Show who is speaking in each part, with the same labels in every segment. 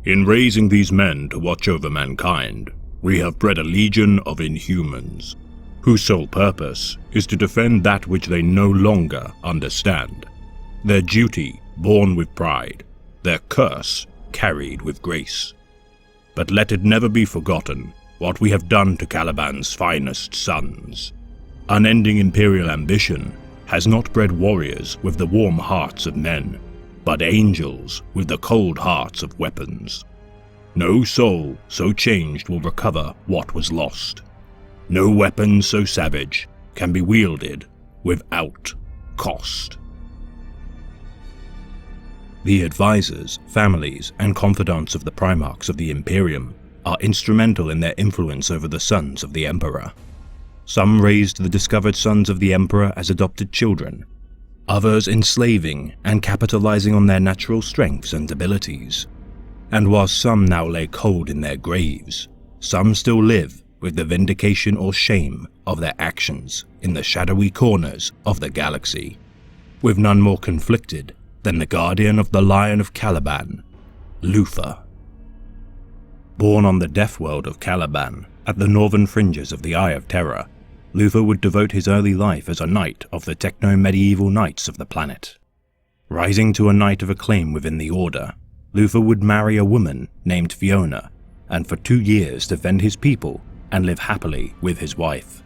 Speaker 1: In raising these men to watch over mankind, we have bred a legion of Inhumans, whose sole purpose is to defend that which they no longer understand. Their duty borne with pride, their curse carried with grace. But let it never be forgotten what we have done to Caliban's finest sons. Unending imperial ambition has not bred warriors with the warm hearts of men, but angels with the cold hearts of weapons. No soul so changed will recover what was lost. No weapon so savage can be wielded without cost. The advisors, families, and confidants of the Primarchs of the Imperium are instrumental in their influence over the sons of the Emperor. Some raised the discovered sons of the Emperor as adopted children, others enslaving and capitalizing on their natural strengths and abilities. And while some now lay cold in their graves, some still live with the vindication or shame of their actions in the shadowy corners of the galaxy, with none more conflicted than the guardian of the Lion of Caliban, Luther. Born on the death world of Caliban, at the northern fringes of the Eye of Terror, Luther would devote his early life as a knight of the techno-medieval knights of the planet. Rising to a knight of acclaim within the Order, Luther would marry a woman named Fiona, and for 2 years defend his people and live happily with his wife.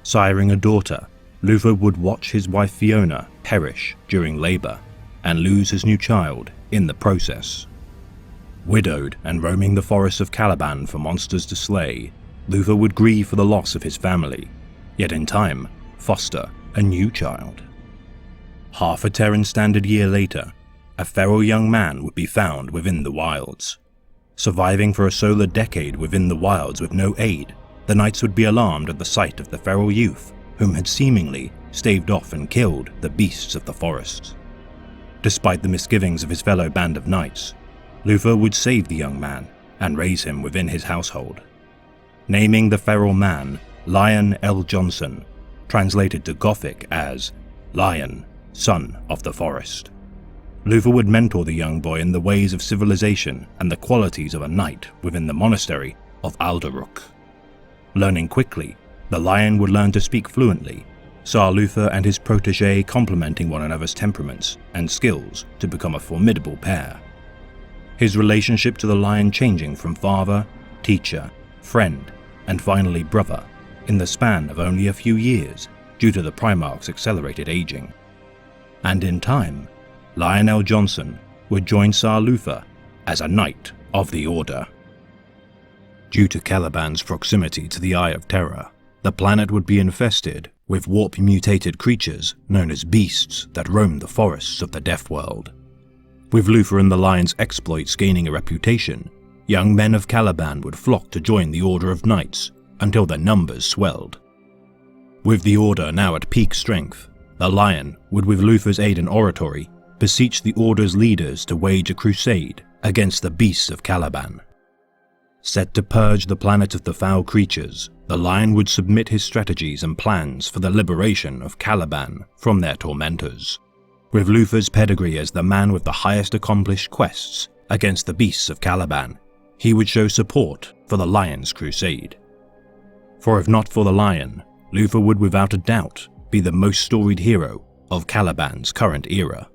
Speaker 1: Siring a daughter, Luther would watch his wife Fiona perish during labor, and lose his new child in the process. Widowed and roaming the forests of Caliban for monsters to slay, Luther would grieve for the loss of his family, yet in time foster a new child. Half a Terran Standard year later, a feral young man would be found within the wilds. Surviving for a solar decade within the wilds with no aid, the knights would be alarmed at the sight of the feral youth whom had seemingly staved off and killed the beasts of the forests. Despite the misgivings of his fellow band of knights, Luther would save the young man and raise him within his household. Naming the feral man Lion L. Johnson, translated to Gothic as Lion, Son of the Forest. Luther would mentor the young boy in the ways of civilization and the qualities of a knight within the monastery of Alderuk. Learning quickly, the Lion would learn to speak fluently, Tsar Luther and his protege complementing one another's temperaments and skills to become a formidable pair. His relationship to the Lion changing from father, teacher, friend, and finally brother in the span of only a few years due to the Primarch's accelerated aging. And in time, Lionel Johnson would join Tsar Luther as a Knight of the Order. Due to Caliban's proximity to the Eye of Terror, the planet would be infested with warp-mutated creatures known as beasts that roam the forests of the Death World. With Luther and the Lion's exploits gaining a reputation, young men of Caliban would flock to join the Order of Knights until their numbers swelled. With the Order now at peak strength, the Lion would, with Luther's aid and oratory, beseech the Order's leaders to wage a crusade against the beasts of Caliban. Set to purge the planet of the foul creatures, the Lion would submit his strategies and plans for the liberation of Caliban from their tormentors. With Luther's pedigree as the man with the highest accomplished quests against the beasts of Caliban, he would show support for the Lion's crusade. For if not for the Lion, Luther would without a doubt be the most storied hero of Caliban's current era.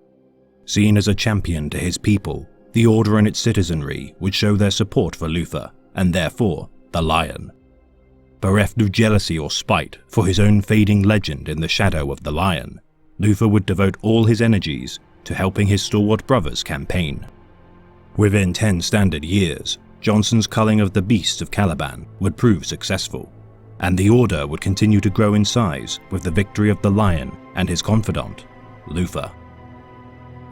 Speaker 1: Seen as a champion to his people, the Order and its citizenry would show their support for Luther, and therefore the Lion. Bereft of jealousy or spite for his own fading legend in the shadow of the Lion, Luther would devote all his energies to helping his stalwart brothers campaign. Within 10 standard years, Johnson's culling of the beasts of Caliban would prove successful, and the Order would continue to grow in size with the victory of the Lion and his confidant, Luther.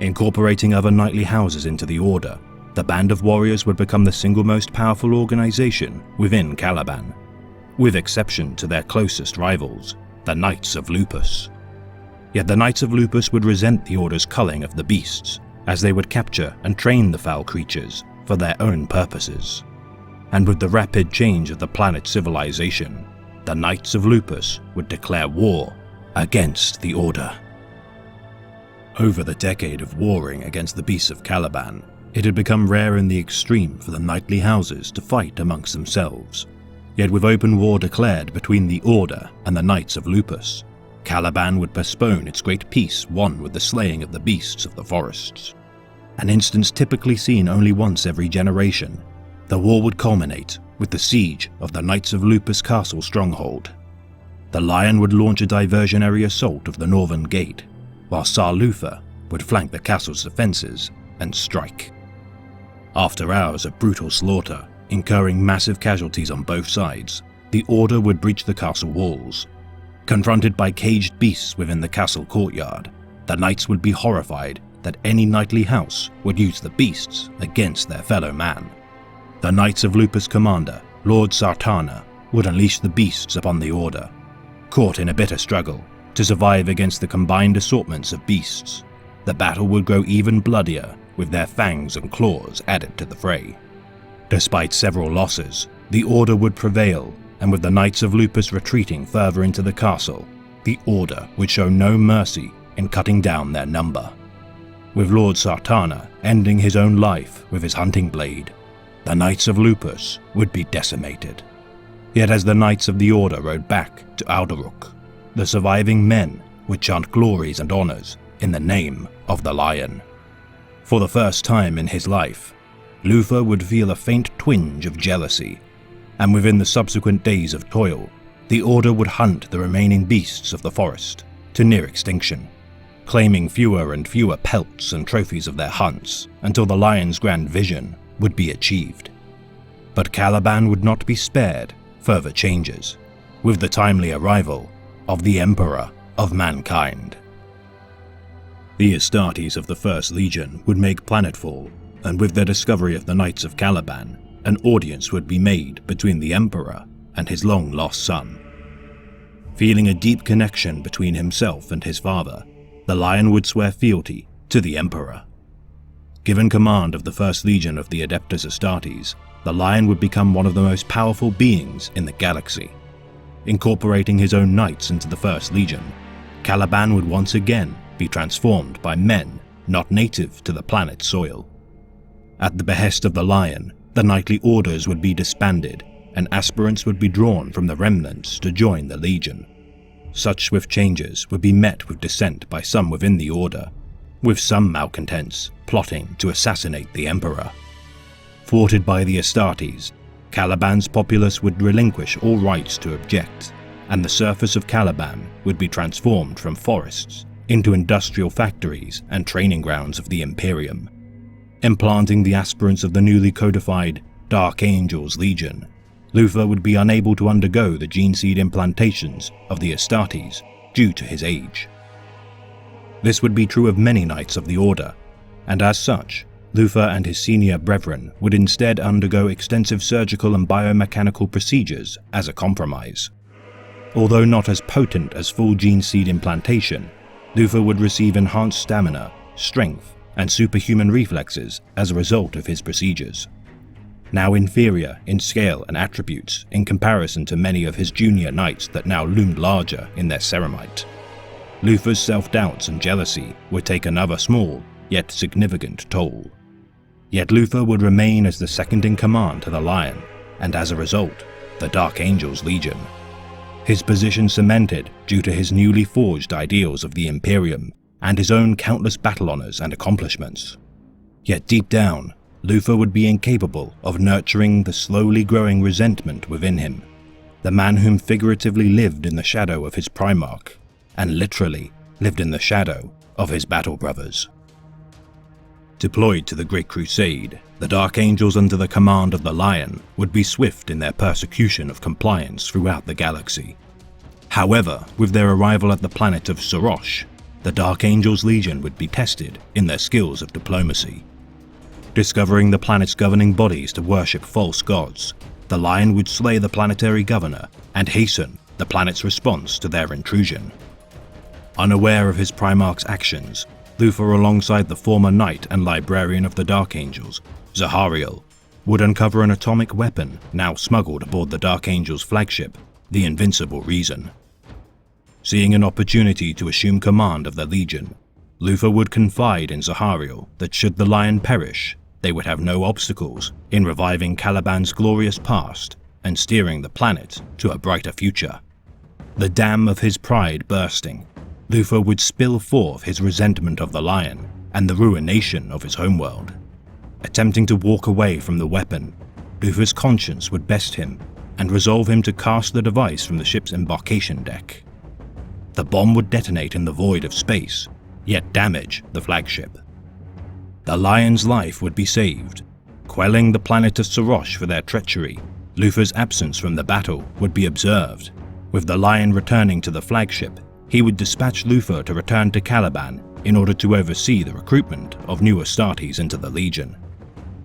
Speaker 1: Incorporating other knightly houses into the Order, the Band of Warriors would become the single most powerful organization within Caliban, with exception to their closest rivals, the Knights of Lupus. Yet the Knights of Lupus would resent the Order's culling of the beasts, as they would capture and train the foul creatures for their own purposes. And with the rapid change of the planet's civilization, the Knights of Lupus would declare war against the Order. Over the decade of warring against the beasts of Caliban, It had become rare in the extreme for the knightly houses to fight amongst themselves. Yet with open war declared between the Order and the Knights of Lupus, Caliban would postpone its great peace won with the slaying of the beasts of the forests. An instance typically seen only once every generation, the war would culminate with the siege of the Knights of Lupus castle stronghold. The Lion would launch a diversionary assault of the northern gate, while Tsar Luthor would flank the castle's defenses and strike. After hours of brutal slaughter, incurring massive casualties on both sides, the Order would breach the castle walls. Confronted by caged beasts within the castle courtyard, the knights would be horrified that any knightly house would use the beasts against their fellow man. The Knights of Lupus commander, Lord Sartana, would unleash the beasts upon the Order. Caught in a bitter struggle to survive against the combined assortments of beasts, the battle would grow even bloodier with their fangs and claws added to the fray. Despite several losses, the Order would prevail, and with the Knights of Lupus retreating further into the castle, the Order would show no mercy in cutting down their number. With Lord Sartana ending his own life with his hunting blade, the Knights of Lupus would be decimated. Yet as the Knights of the Order rode back to Alderuk, the surviving men would chant glories and honors in the name of the Lion. For the first time in his life, Luthor would feel a faint twinge of jealousy, and within the subsequent days of toil, the Order would hunt the remaining beasts of the forest to near extinction, claiming fewer and fewer pelts and trophies of their hunts until the Lion's grand vision would be achieved. But Caliban would not be spared further changes, with the timely arrival of the Emperor of Mankind. The Astartes of the First Legion would make planetfall, and with their discovery of the Knights of Caliban, an audience would be made between the Emperor and his long-lost son. Feeling a deep connection between himself and his father, the Lion would swear fealty to the Emperor. Given command of the First Legion of the Adeptus Astartes, the Lion would become one of the most powerful beings in the galaxy. Incorporating his own knights into the First Legion, Caliban would once again be transformed by men not native to the planet's soil. At the behest of the Lion, the knightly orders would be disbanded, and aspirants would be drawn from the remnants to join the Legion. Such swift changes would be met with dissent by some within the Order, with some malcontents plotting to assassinate the Emperor. Thwarted by the Astartes, Caliban's populace would relinquish all rights to object, and the surface of Caliban would be transformed from forests into industrial factories and training grounds of the Imperium. Implanting the aspirants of the newly codified Dark Angels Legion, Luthor would be unable to undergo the gene seed implantations of the Astartes due to his age. This would be true of many Knights of the Order, and as such, Luthor and his senior brethren would instead undergo extensive surgical and biomechanical procedures as a compromise. Although not as potent as full gene seed implantation, Luthor would receive enhanced stamina, strength, and superhuman reflexes as a result of his procedures. Now inferior in scale and attributes in comparison to many of his junior knights that now loomed larger in their ceramite, Luthor's self-doubts and jealousy would take another small yet significant toll. Yet Luthor would remain as the second in command to the Lion, and as a result, the Dark Angels Legion. His position cemented due to his newly forged ideals of the Imperium and his own countless battle honors and accomplishments. Yet deep down, Luthor would be incapable of nurturing the slowly growing resentment within him, the man whom figuratively lived in the shadow of his Primarch, and literally lived in the shadow of his battle brothers. Deployed to the Great Crusade, the Dark Angels under the command of the Lion would be swift in their persecution of compliance throughout the galaxy. However, with their arrival at the planet of Sarosh, the Dark Angels Legion would be tested in their skills of diplomacy. Discovering the planet's governing bodies to worship false gods, the Lion would slay the planetary governor and hasten the planet's response to their intrusion. Unaware of his Primarch's actions, Luthor, alongside the former Knight and Librarian of the Dark Angels, Zahariel, would uncover an atomic weapon now smuggled aboard the Dark Angels' flagship, the Invincible Reason. Seeing an opportunity to assume command of the Legion, Luthor would confide in Zahariel that should the Lion perish, they would have no obstacles in reviving Caliban's glorious past and steering the planet to a brighter future. The dam of his pride bursting, Luthor would spill forth his resentment of the Lion and the ruination of his homeworld. Attempting to walk away from the weapon, Luthor's conscience would best him and resolve him to cast the device from the ship's embarkation deck. The bomb would detonate in the void of space, yet damage the flagship. The Lion's life would be saved. Quelling the planet of Sarosh for their treachery, Luthor's absence from the battle would be observed. With the Lion returning to the flagship, he would dispatch Luthor to return to Caliban in order to oversee the recruitment of new Astartes into the Legion.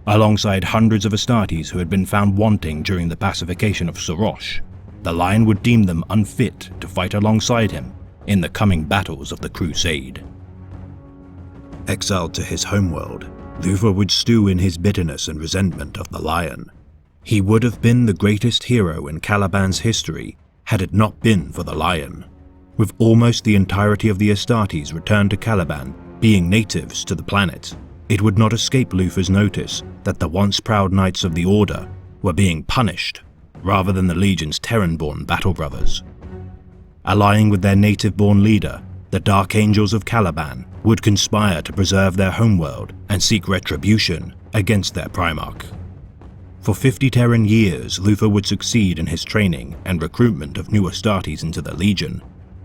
Speaker 1: Alongside hundreds of Astartes who had been found wanting during the pacification of Sarosh, the Lion would deem them unfit to fight alongside him in the coming battles of the Crusade. Exiled to his homeworld, Luthor would stew in his bitterness and resentment of the Lion. He would have been the greatest hero in Caliban's history had it not been for the Lion. With almost the entirety of the Astartes returned to Caliban being natives to the planet, it would not escape Luthor's notice that the once proud Knights of the Order were being punished rather than the Legion's Terran-born battle brothers. Allying with their native-born leader, the Dark Angels of Caliban would conspire to preserve their homeworld and seek retribution against their Primarch. For 50 Terran years, Luthor would succeed in his training and recruitment of new Astartes into the Legion,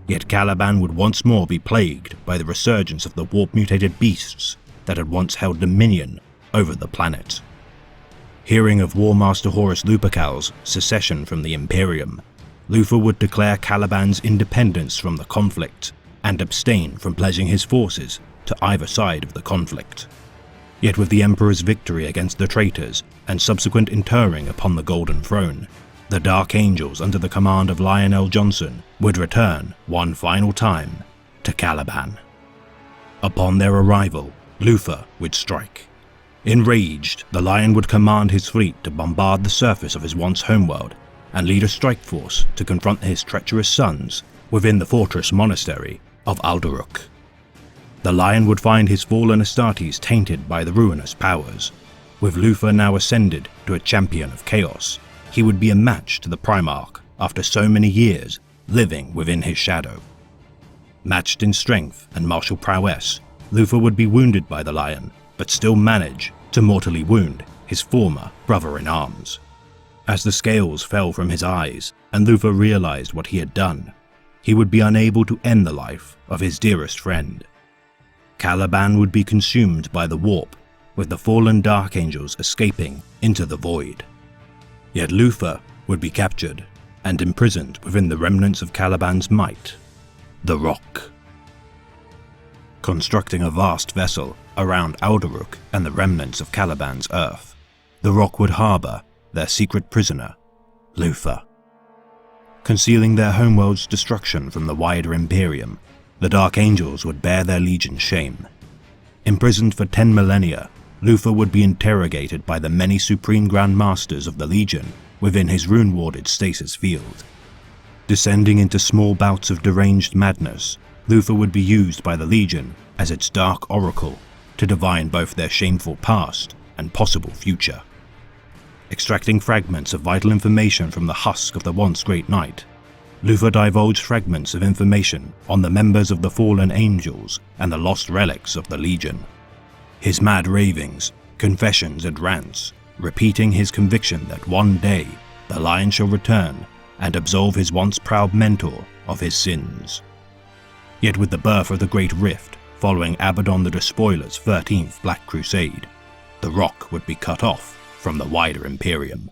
Speaker 1: yet Caliban would once more be plagued by the resurgence of the warp-mutated beasts that had once held dominion over the planet. Hearing of War Master Horus Lupercal's secession from the Imperium, Luthor would declare Caliban's independence from the conflict and abstain from pledging his forces to either side of the conflict. Yet with the Emperor's victory against the traitors and subsequent interring upon the Golden Throne, the Dark Angels under the command of Lionel Johnson would return one final time to Caliban. Upon their arrival, Luthor would strike. Enraged, the Lion would command his fleet to bombard the surface of his once homeworld and lead a strike force to confront his treacherous sons within the fortress monastery of Aldoruk. The Lion would find his fallen Astartes tainted by the ruinous powers. With Luthor now ascended to a champion of chaos, he would be a match to the Primarch after so many years living within his shadow. Matched in strength and martial prowess, Luthor would be wounded by the Lion, but still manage to mortally wound his former brother-in-arms. As the scales fell from his eyes and Luthor realized what he had done, he would be unable to end the life of his dearest friend. Caliban would be consumed by the warp, with the fallen Dark Angels escaping into the void. Yet Luthor would be captured and imprisoned within the remnants of Caliban's might, the Rock. Constructing a vast vessel around Aldoruk and the remnants of Caliban's Earth, the Rock would harbor their secret prisoner, Luthor. Concealing their homeworld's destruction from the wider Imperium, the Dark Angels would bear their Legion's shame. Imprisoned for 10 millennia, Luthor would be interrogated by the many Supreme Grand Masters of the Legion within his rune-warded stasis field. Descending into small bouts of deranged madness, Luthor would be used by the Legion as its dark oracle to divine both their shameful past and possible future. Extracting fragments of vital information from the husk of the once great knight, Luthor divulged fragments of information on the members of the fallen angels and the lost relics of the Legion. His mad ravings, confessions and rants, repeating his conviction that one day the Lion shall return and absolve his once proud mentor of his sins. Yet with the birth of the Great Rift following Abaddon the Despoiler's 13th Black Crusade, the Rock would be cut off from the wider Imperium.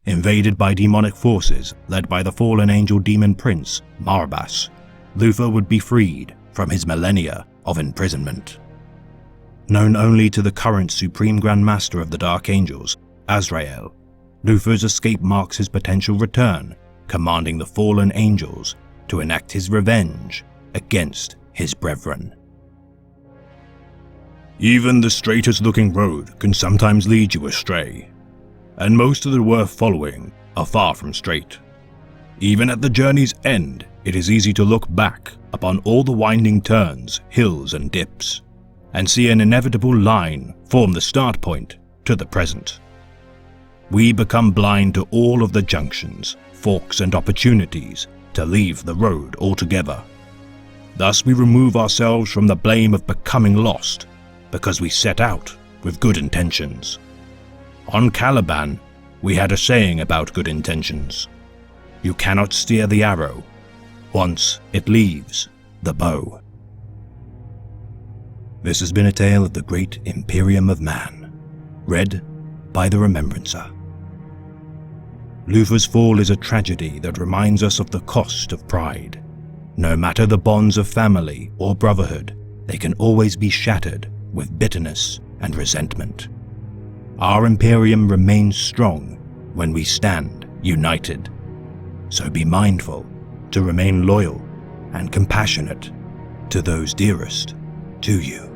Speaker 1: Invaded by demonic forces led by the fallen angel demon prince, Marbas, Luthor would be freed from his millennia of imprisonment. Known only to the current Supreme Grand Master of the Dark Angels, Azrael, Luthor's escape marks his potential return, commanding the fallen angels to enact his revenge against his brethren. Even the straightest looking road can sometimes lead you astray, and most of the worth following are far from straight. Even at the journey's end, it is easy to look back upon all the winding turns, hills and dips. and see an inevitable line form the start point to the present. We become blind to all of the junctions, forks and opportunities to leave the road altogether. Thus we remove ourselves from the blame of becoming lost because we set out with good intentions. On Caliban, we had a saying about good intentions. You cannot steer the arrow once it leaves the bow. This has been a tale of the great Imperium of Man, read by The Remembrancer. Luthor's fall is a tragedy that reminds us of the cost of pride. No matter the bonds of family or brotherhood, they can always be shattered with bitterness and resentment. Our Imperium remains strong when we stand united. So be mindful to remain loyal and compassionate to those dearest to you.